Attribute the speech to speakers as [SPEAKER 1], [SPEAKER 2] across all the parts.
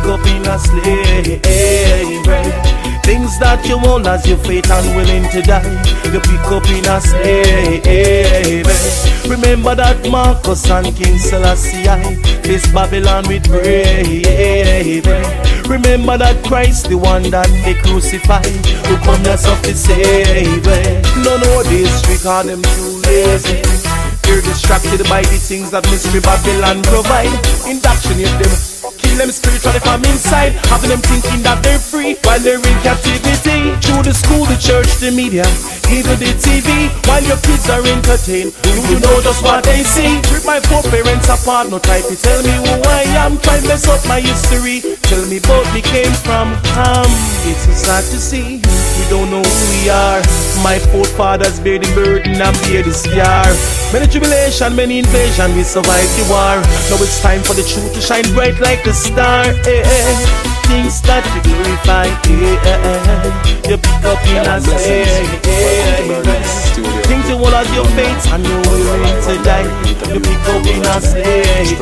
[SPEAKER 1] up in a slavery. Things that you want as your fate unwilling to die, you pick up in a slavery. Remember that Marcus and King Selassie faced Babylon with bravery. Remember that Christ, the one that they crucified, who come to suffer save. No, this trick on them too lazy. They're distracted by the things that mystery Babylon provide. Indoctrinate them, kill them spiritually from inside, having them thinking that they're free while they're in captivity. Through the school, the church, the media, even the TV. While your kids are entertained, do you know just what they see? Rip my poor parents apart, no try to tell me who I am. Try mess up my history, tell me both me came from. It's sad to see we don't know who we are. My forefathers bear the burden and bear the scar. Many tribulation, many invasion, we survived the war. Now it's time for the truth to shine bright like the star. Things that you glorify, you pick up in a slave. Things you want as your fate and you're willing to die, you pick up in a slave.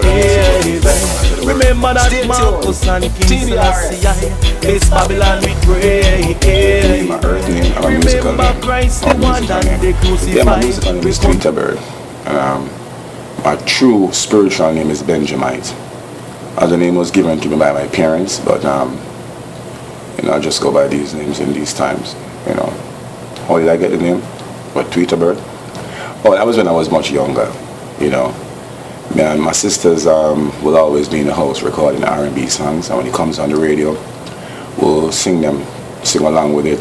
[SPEAKER 1] Remember that Marcus and King Selassie faced Babylon with praise. Remember Christ, the one that they crucified.
[SPEAKER 2] Yeah, my musical name is Tweeta. My true spiritual name is Benjamite. The name was given to me by my parents, but I just go by these names in these times. How did I get the name? What, Tweeta Bird? Oh, that was when I was much younger. Man, my sisters will always be in the house recording R&B songs, and when it comes on the radio, we'll sing along with it.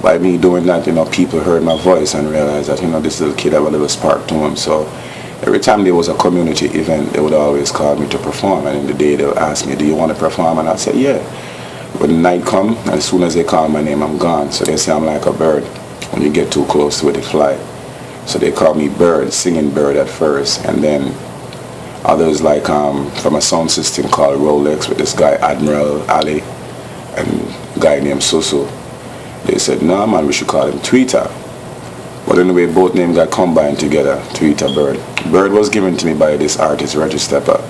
[SPEAKER 2] By me doing that, people heard my voice and realized that this little kid have a little spark to him. So every time there was a community event, they would always call me to perform, and in the day they would ask me, do you want to perform? And I'd say, yeah. When the night come, as soon as they call my name, I'm gone. So they say I'm like a bird. When you get too close to it, it fly. So they call me Bird, singing bird at first, and then others like from a sound system called Rolex with this guy Admiral Ali and a guy named Susu. They said, no man, we should call him Tweeta. But anyway, both names got combined together, Tweeta Bird. Bird was given to me by this artist, Reggie Stepper,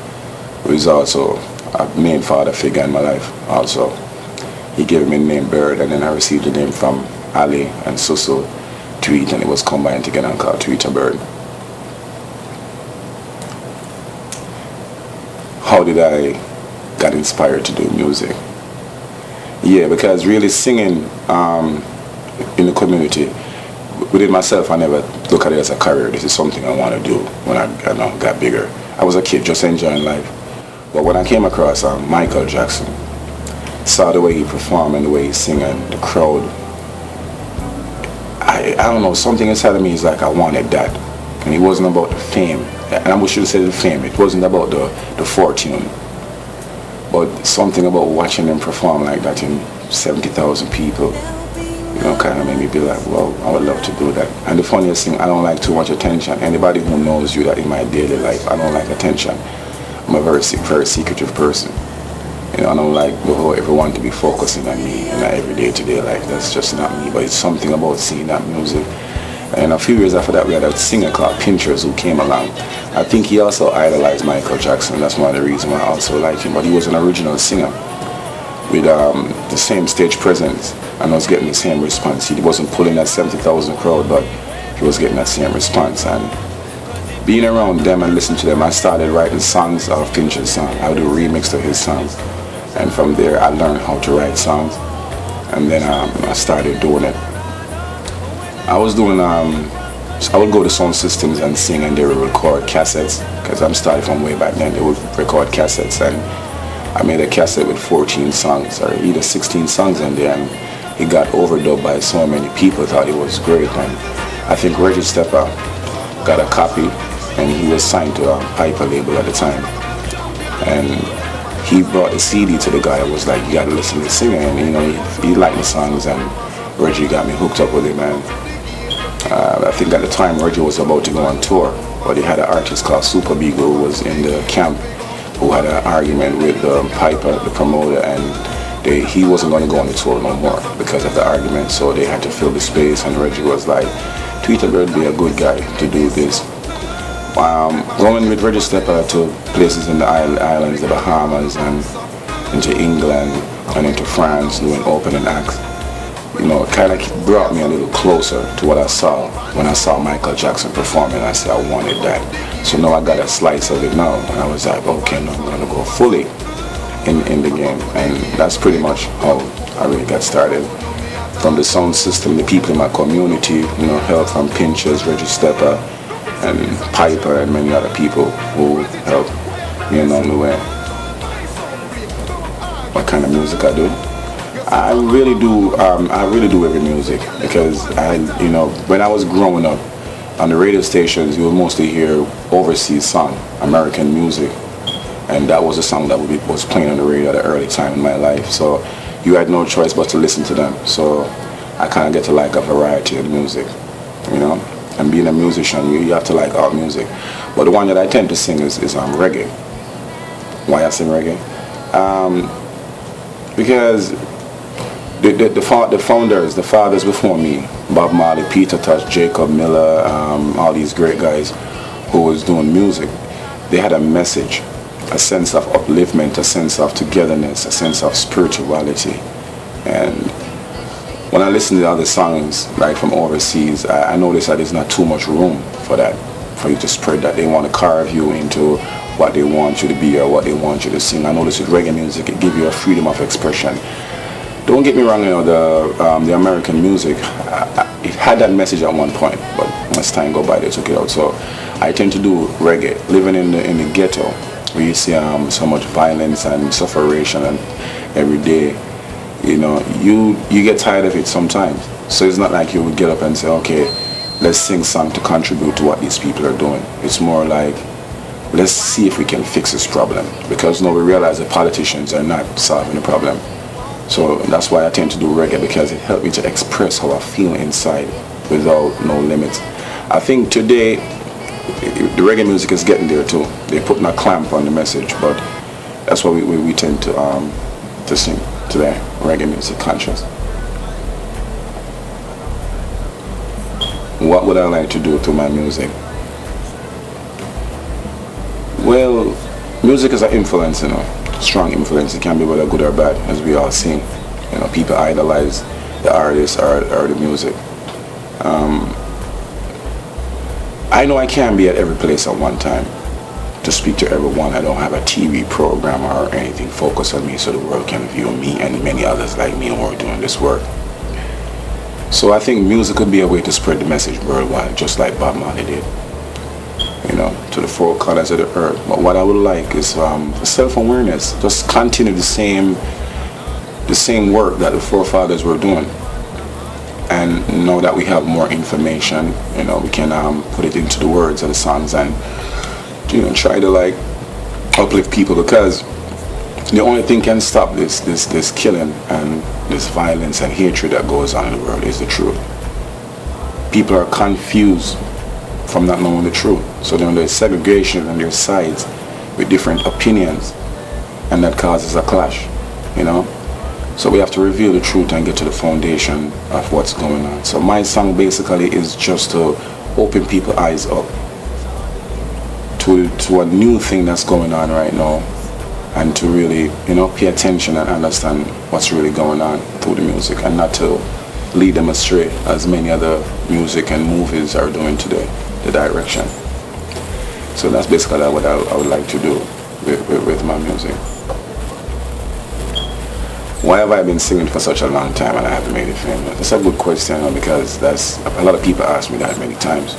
[SPEAKER 2] who is also a main father figure in my life also. He gave me the name Bird, and then I received the name from Ali and Susu, Tweet, and it was combined together and called Tweeta Bird. How did I get inspired to do music? Yeah, because really singing in the community, within myself, I never look at it as a career. This is something I want to do when I got bigger. I was a kid just enjoying life. But when I came across Michael Jackson, saw the way he performed and the way he sang and the crowd, I don't know, something inside of me is like I wanted that. And it wasn't about the fame. And I should have said the fame. It wasn't about the fortune. But something about watching them perform like that in 70,000 people, kind of made me be like, well, I would love to do that. And the funniest thing, I don't like too much attention. Anybody who knows you that in my daily life, I don't like attention. I'm a very secretive person. I don't like the whole everyone to be focusing on me in my everyday to-day life. That's just not me. But it's something about seeing that music. And a few years after that, we had a singer called Pinterest who came along. I think he also idolized Michael Jackson. That's one of the reasons why I also like him. But he was an original singer with the same stage presence, and I was getting the same response. He wasn't pulling that 70,000 crowd, but he was getting that same response. And being around them and listening to them, I started writing songs of Pinterest songs. I would do a remix to his songs. And from there, I learned how to write songs. And then I started doing it. I was doing, I would go to sound systems and sing, and they would record cassettes, because I'm starting from way back then. They would record cassettes, and I made a cassette with 14 songs, or either 16 songs in there, and it got overdubbed by so many people. Thought it was great, and I think Reggie Stepper got a copy, and he was signed to a Piper label at the time. And he brought the CD to the guy and was like, you gotta listen to the singer, and he liked the songs, and Reggie got me hooked up with him, man. I think at the time Reggie was about to go on tour, but he had an artist called Super Beagle who was in the camp, who had an argument with Piper, the promoter, and he wasn't going to go on the tour no more because of the argument, so they had to fill the space, and Reggie was like, Tweeta would be a good guy to do this. Going with Reggie Stepper to places in the islands, the Bahamas, and into England and into France doing opening acts, you know, it kind of brought me a little closer to what I saw when I saw Michael Jackson performing. I said I wanted that. So now I got a slice of it now, and I was like, okay, now I'm gonna go fully in the game, and that's pretty much how I really got started. From the sound system, the people in my community, you know, help from Pinchers, Reggie Stepper, and Piper, and many other people who helped me along the way. What kind of music I do? I really do every music, because you know, when I was growing up on the radio stations, you would mostly hear overseas song, American music, and that was a song that was playing on the radio at an early time in my life. So you had no choice but to listen to them. So I kind of get to like a variety of music, you know. And being a musician, you have to like all music. But the one that I tend to sing is reggae. Why I sing reggae? Because the founders, the fathers before me, Bob Marley, Peter Tosh, Jacob Miller, all these great guys who was doing music, they had a message, a sense of upliftment, a sense of togetherness, a sense of spirituality. And when I listen to other songs, like from overseas, I notice that there's not too much room for that, for you to spread that. They want to carve you into what they want you to be or what they want you to sing. I notice with reggae music, it gives you a freedom of expression. Don't get me wrong, you know, the American music, it had that message at one point, but as time go by, they took it out. So I tend to do reggae, living in the ghetto, where you see so much violence and sufferation and every day. You know, you get tired of it sometimes. So it's not like you would get up and say, okay, let's sing song to contribute to what these people are doing. It's more like, let's see if we can fix this problem. Because now we realize the politicians are not solving the problem. So that's why I tend to do reggae, because it helped me to express how I feel inside without no limits. I think today, the reggae music is getting there too. They're putting a clamp on the message, but that's what we tend to sing today, reggae music conscious. What would I like to do to my music? Well, music is an influence, you know, strong influence. It can be whether good or bad, as we all sing. You know, people idolize the artist or the music. I know I can't be at every place at one time to speak to everyone. I don't have a TV program or anything focused on me so the world can view me and many others like me who are doing this work. So I think music could be a way to spread the message worldwide, just like Bob Marley did, you know, to the four corners of the earth. But what I would like is self-awareness. Just continue the same work that the forefathers were doing. And now that we have more information, you know, we can put it into the words of the songs and, you know, try to like uplift people, because the only thing can stop this killing and this violence and hatred that goes on in the world is the truth. People are confused from not knowing the truth. So then there's segregation on their sides with different opinions, and that causes a clash, you know. So we have to reveal the truth and get to the foundation of what's going on. So my song basically is just to open people's eyes up to a new thing that's going on right now, and to really, you know, pay attention and understand what's really going on through the music, and not to lead them astray as many other music and movies are doing today, the direction. So that's basically what I would like to do with my music. Why have I been singing for such a long time and I haven't made it famous? That's a good question, because that's a lot of people ask me that many times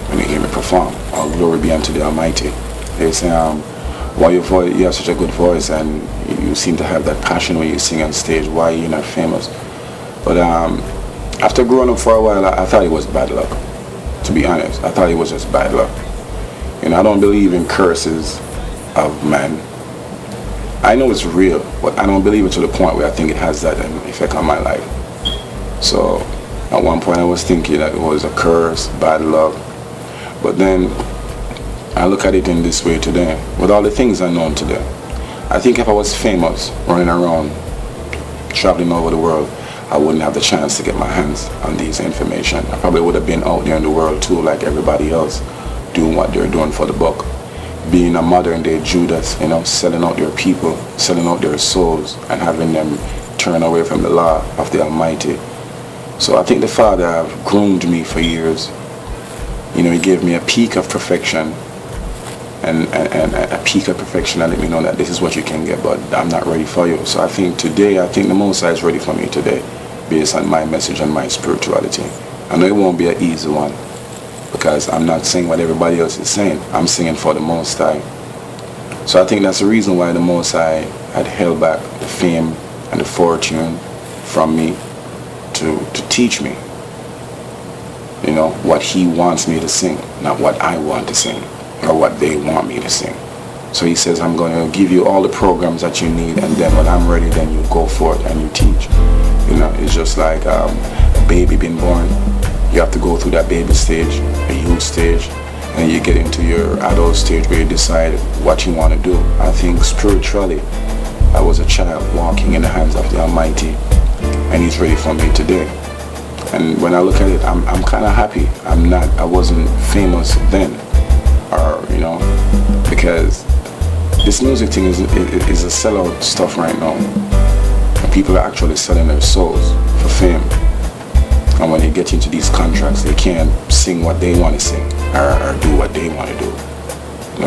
[SPEAKER 2] when they hear me perform. All glory be unto the Almighty. They say, why you have such a good voice and you seem to have that passion when you sing on stage, why are you not famous? But after growing up for a while, I thought it was bad luck, to be honest. I thought it was just bad luck. You know, I don't believe in curses of man. I know it's real, but I don't believe it to the point where I think it has that effect on my life. So at one point I was thinking that it was a curse, bad luck. But then I look at it in this way today, with all the things I know today. I think if I was famous, running around, traveling over the world, I wouldn't have the chance to get my hands on these information. I probably would have been out there in the world too, like everybody else, doing what they're doing for the buck. being a modern day Judas, selling out their people, selling out their souls, and having them turn away from the law of the Almighty. So I think the Father have groomed me for years. He gave me a peak of perfection, and a peak of perfection, and let me know that this is what you can get, but I'm not ready for you. So I think the Most High is ready for me today, based on my message and my spirituality. I know it won't be an easy one, because I'm not saying what everybody else is saying. I'm singing for the Most High. So I think that's the reason why the Most High had held back the fame and the fortune from me to teach me, what He wants me to sing, not what I want to sing or what they want me to sing. So He says, I'm going to give you all the programs that you need, and then when I'm ready, then you go forth and you teach. It's just like a baby being born. You have to go through that baby stage, a youth stage, and you get into your adult stage where you decide what you want to do. I think spiritually, I was a child walking in the hands of the Almighty, and He's ready for me today. And when I look at it, I'm kind of happy. I wasn't famous then, because this music thing is a sellout stuff right now. And people are actually selling their souls for fame. And when they get into these contracts, they can't sing what they want to sing or do what they want to do.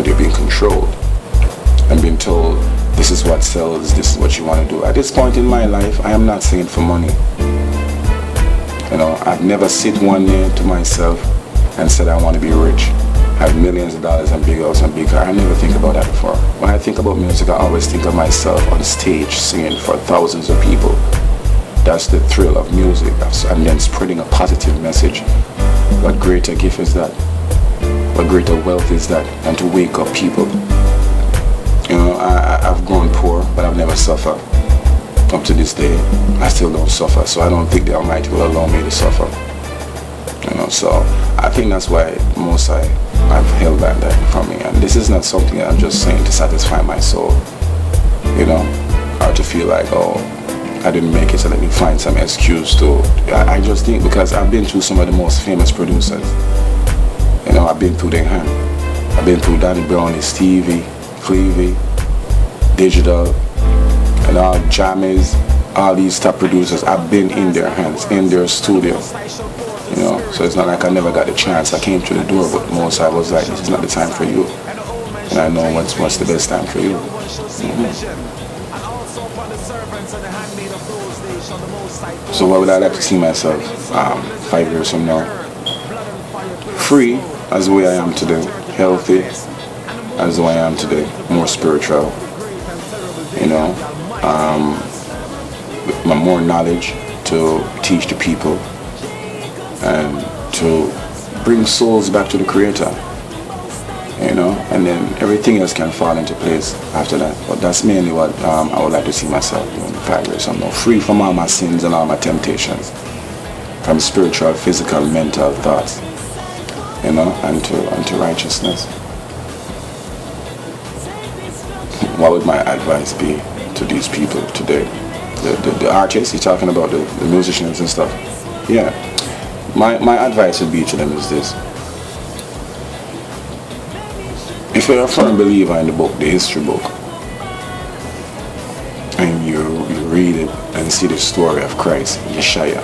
[SPEAKER 2] They're being controlled and being told, this is what sells, this is what you want to do. At this point in my life, I am not singing for money. I've never sit one day to myself and said I want to be rich, have millions of dollars and big house and big car. I never think about that before. When I think about music, I always think of myself on the stage singing for thousands of people. That's the thrill of music, and then spreading a positive message. What greater gift is that? What greater wealth is that than to wake up people? I've grown poor, but I've never suffered. Up to this day, I still don't suffer, so I don't think the Almighty will allow me to suffer. So I think that's why most I've held back that from me. And this is not something that I'm just saying to satisfy my soul, or to feel like, I didn't make it, so let me find some excuse to. I just think because I've been through some of the most famous producers. I've been through their hand. I've been through Danny Brown, Stevie, Clevie, Digital, and all Jammys, all these top producers. I've been in their hands, in their studio. So it's not like I never got the chance. I came through the door, but most I was like, this is not the time for you. And I know what's the best time for you. So what would I like to see myself 5 years from now? Free as the way I am today, healthy as the way I am today, more spiritual, with more knowledge to teach the people and to bring souls back to the Creator, and then everything else can fall into place after that. But that's mainly what I would like to see myself doing 5 years from now, free from all my sins and all my temptations, from spiritual, physical, mental thoughts, and to righteousness. What would my advice be to these people today? The artists, you're talking about the musicians and stuff. Yeah. My advice would be to them is this. If you're a firm believer in the book, the history book, and you read it and see the story of Christ, Yeshua,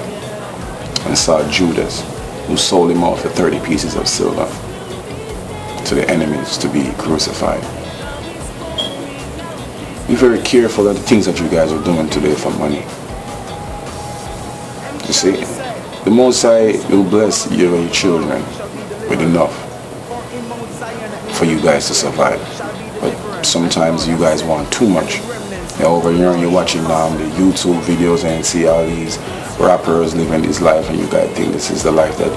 [SPEAKER 2] and saw Judas, who sold him out for 30 pieces of silver to the enemies to be crucified. Be very careful of the things that you guys are doing today for money. You see, the Most High will bless you and your children with enough for you guys to survive. But sometimes you guys want too much. You're over here and you're watching the YouTube videos and see all these rappers living this life, and you guys think this is the life that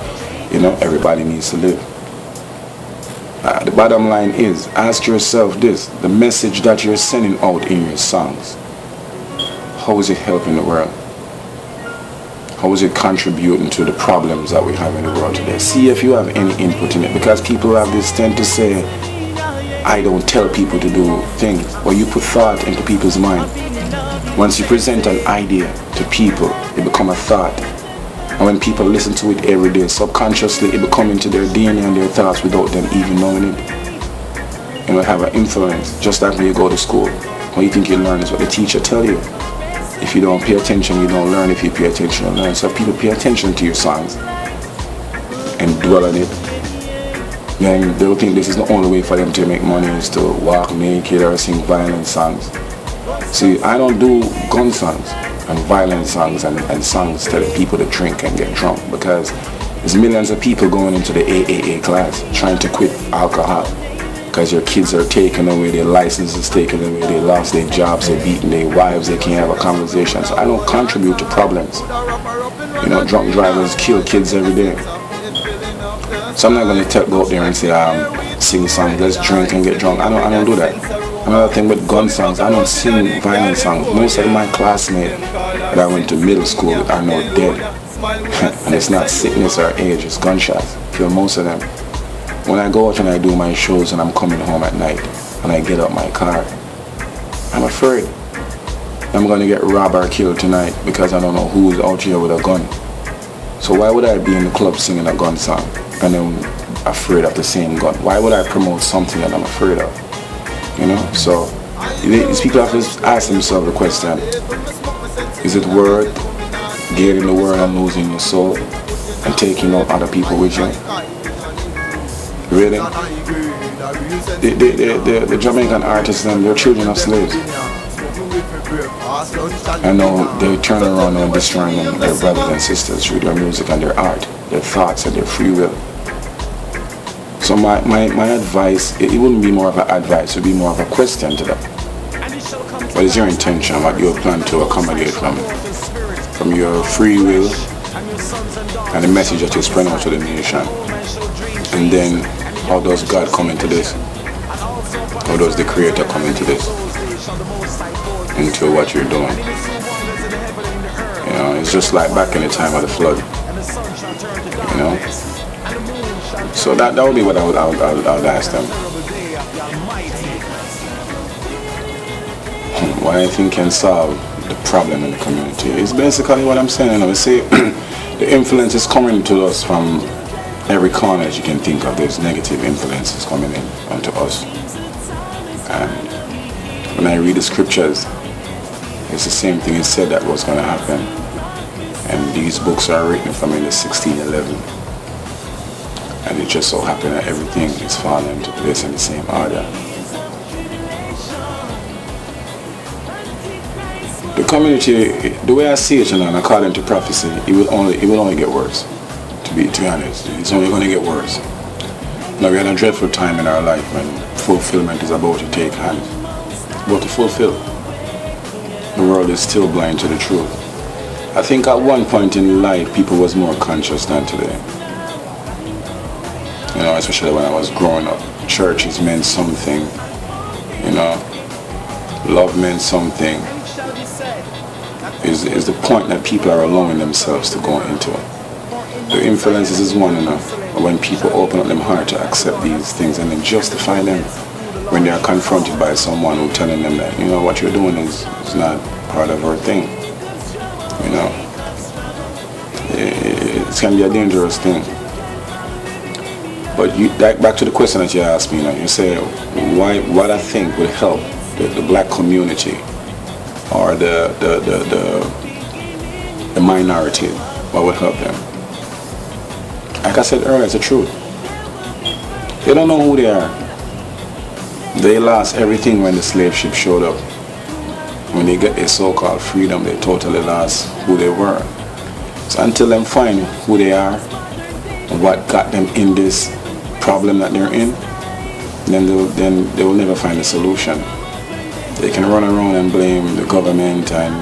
[SPEAKER 2] everybody needs to live. The bottom line is, ask yourself this: the message that you're sending out in your songs, how is it helping the world? How is it contributing to the problems that we have in the world today? See if you have any input in it, because people have this tend to say, I don't tell people to do things. Well, you put thought into people's mind. Once you present an idea to people, it becomes a thought. And when people listen to it every day, subconsciously it becomes into their DNA and their thoughts without them even knowing it. have an influence. Just like when you go to school, what you think you learn is what the teacher tell you. If you don't pay attention, you don't learn. If you pay attention, you learn. So if people pay attention to your songs and dwell on it, then they'll think this is the only way for them to make money is to walk naked or sing violent songs. See, I don't do gun songs and violent songs and songs telling people to drink and get drunk, because there's millions of people going into the AAA class trying to quit alcohol because your kids are taken away, their licenses taken away, they lost their jobs, they're beating their wives, they can't have a conversation. So I don't contribute to problems. Drunk drivers kill kids every day. So I'm not going to go out there and say, sing songs, let's drink and get drunk. I don't do that. Another thing with gun songs, I don't sing violent songs. Most of my classmates that I went to middle school are now dead. And it's not sickness or age, it's gunshots. Kill most of them. When I go out and I do my shows and I'm coming home at night and I get out my car, I'm afraid I'm going to get robbed or killed tonight because I don't know who's out here with a gun. So why would I be in the club singing a gun song and I'm afraid of the same gun? Why would I promote something that I'm afraid of? So these people have to ask themselves the question, is it worth getting the world and losing your soul and taking out other people with you? Really? The Jamaican artists, they're children of slaves. I know they turn around and destroy their brothers and sisters through their music and their art, their thoughts and their free will. So my advice, it wouldn't be more of an advice, it would be more of a question to them. What is your intention, what you plan to accommodate from your free will and the message that you spread out to the nation? And then, how does God come into this? How does the Creator come into this? Into what you're doing? It's just like back in the time of the flood. So that would be what I would ask them. What I think can solve the problem in the community is basically what I'm saying. I would say the influence is coming to us from every corner as you can think of. There's negative influences coming in onto us. And when I read the scriptures, it's the same thing. It said that was going to happen. And these books are written from in the 1611. And it just so happened that everything is falling into place in the same order. The community, the way I see it, according to prophecy, it will only get worse. To be honest, it's only going to get worse. Now we had a dreadful time in our life when fulfillment is about to take hand, about to fulfill. The world is still blind to the truth. I think at one point in life, people was more conscious than today. Especially when I was growing up, churches meant something. Love meant something. Is the point that people are allowing themselves to go into. The influences is one enough. But when people open up their heart to accept these things and then justify them, when they are confronted by someone who telling them that, what you're doing is not part of our thing. It can be a dangerous thing. But back to the question that you asked me, you say what I think would help the black community or the minority, what would help them? Like I said earlier, it's the truth. They don't know who they are. They lost everything when the slave ship showed up. When they get their so-called freedom, they totally lost who they were. So until they find who they are and what got them in this problem that they're in, then they will never find a solution. They can run around and blame the government and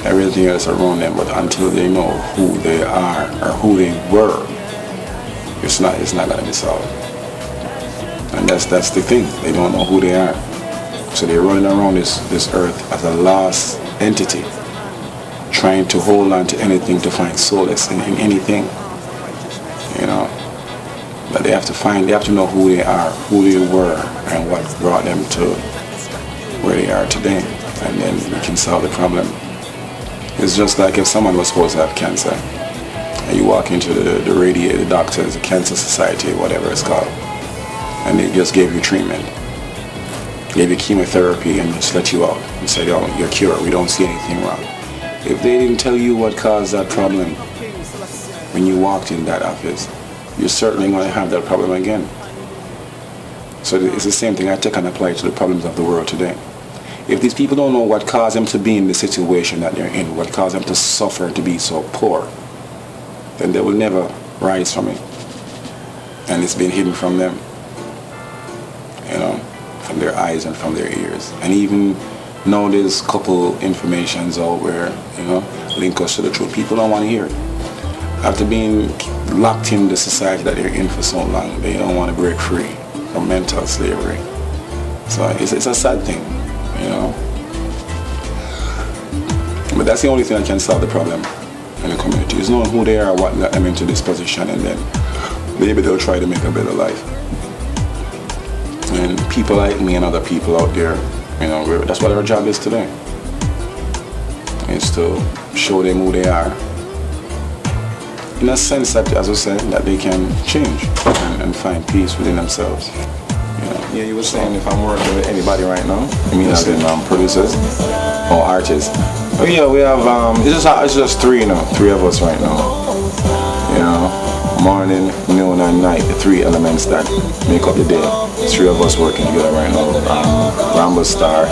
[SPEAKER 2] everything else around them, but until they know who they are or who they were, it's not going to be solved. And that's the thing. They don't know who they are. So they're running around this earth as a lost entity, trying to hold on to anything to find solace in anything. But they have to know who they are, who they were, and what brought them to where they are today. And then we can solve the problem. It's just like if someone was supposed to have cancer, and you walk into the doctors, the cancer society, whatever it's called, and they just gave you treatment. gave you chemotherapy and just let you out and said, oh, you're cured, we don't see anything wrong. If they didn't tell you what caused that problem when you walked in that office, you're certainly going to have that problem again. So it's the same thing I take and apply to the problems of the world today. If these people don't know what caused them to be in the situation that they're in, what caused them to suffer and to be so poor, then they will never rise from it. And it's been hidden from them, you know, from their eyes and from their ears. And even now there's a couple informations out where, you know, link us to the truth. People don't want to hear it. After being locked in the society that they're in for so long, they don't want to break free from mental slavery. So it's a sad thing, you know. But that's the only thing that can solve the problem in the community. Is knowing who they are, what got them into this position, and then maybe they'll try to make a better life. And people like me and other people out there, you know, that's what our job is today. Is to show them who they are. In a sense that, as I said, that they can change and find peace within themselves. You know?
[SPEAKER 3] Yeah, you were saying if I'm working with anybody right now,
[SPEAKER 2] I mean, as in producers or artists.
[SPEAKER 3] Oh yeah, we have it's just three, you know, three of us right now. You know, morning, noon, and night, the three elements that make up the day. Three of us working together right now. Rambo Star,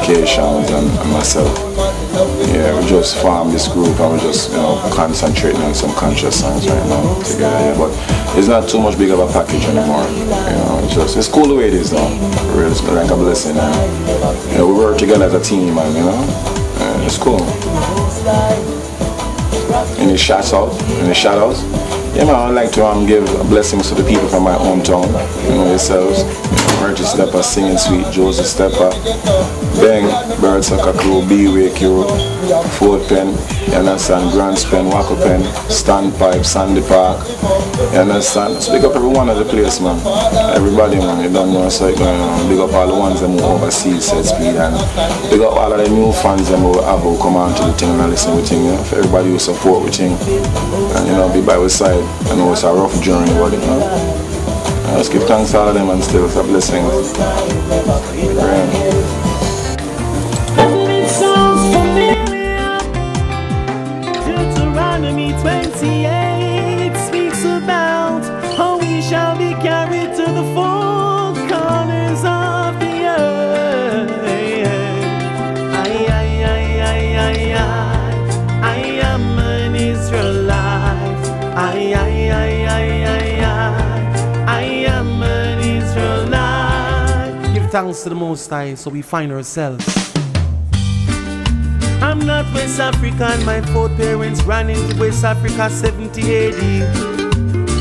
[SPEAKER 3] K-Shams, and myself. Yeah, we just formed this group and we're just, you know, concentrating on some conscious songs right now together. Yeah. But it's not too much big of a package anymore. You know, it's cool the way it is now. It's like a blessing. And, you know, we work together as a team, and you know, it's cool. Any shout outs? Yeah, man, I'd like to give blessings to the people from my hometown. You know yourselves. Merchant Stepper, Singing Sweet, Joseph Stepper, Bang, Birdsucker Crew, B-Way Crew, Fort Pen, you understand, Grants Pen, Waco Pen, Standpipe, Sandy Park, you understand? So big up every one of the place, man. Everybody, man, you don't know, so big up all the ones that move overseas, set speed, and big up all of the new fans that move have who come on to the thing and listen to the thing, you know, for everybody who support the thing, and you know, be by our side. I know it's a rough journey, but you know, let's give thanks to all of them and still some blessings.
[SPEAKER 1] Deuteronomy 28 speaks about how we shall be carried to the four corners of the earth. I am an Israelite. I am an Israelite. Give thanks to the Most High, so we find ourselves. I'm not West African, my foreparents ran into West Africa 70 AD.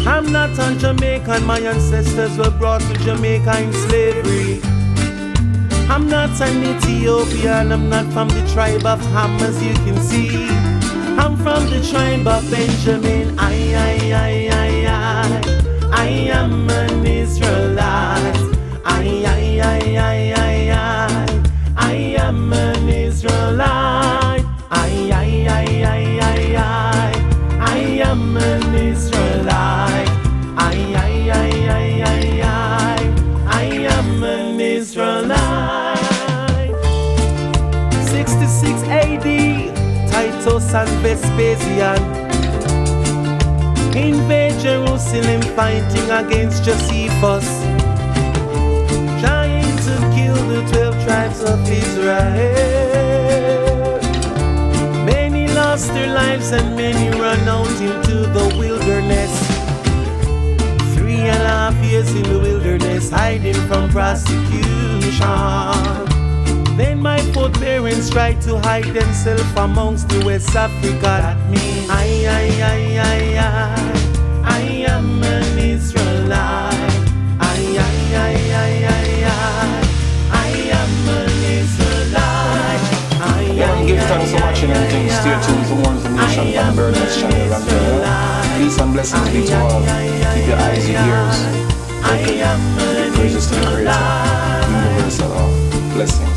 [SPEAKER 1] I'm not a Jamaican, my ancestors were brought to Jamaica in slavery. I'm not an Ethiopian, I'm not from the tribe of Ham, as you can see. I'm from the tribe of Benjamin. I am an Israelite. I am an Israelite. I am an Israelite. I am an Israelite. 66 AD, Titus and Vespasian invade Jerusalem, fighting against Josephus, trying to kill the 12 tribes of Israel. Many lost their lives and many ran out into the wilderness. 3.5 years in the wilderness, hiding from prosecution. Then my foreparents tried to hide themselves amongst the West Africa. That means I am an Israelite. I am an Israelite.
[SPEAKER 3] Give thanks for watching and things. Stay tuned for more information on the Birdness channel. And peace and blessings be to all. Keep your eyes and ears open. Give praises to the Creator. Universal. Blessings.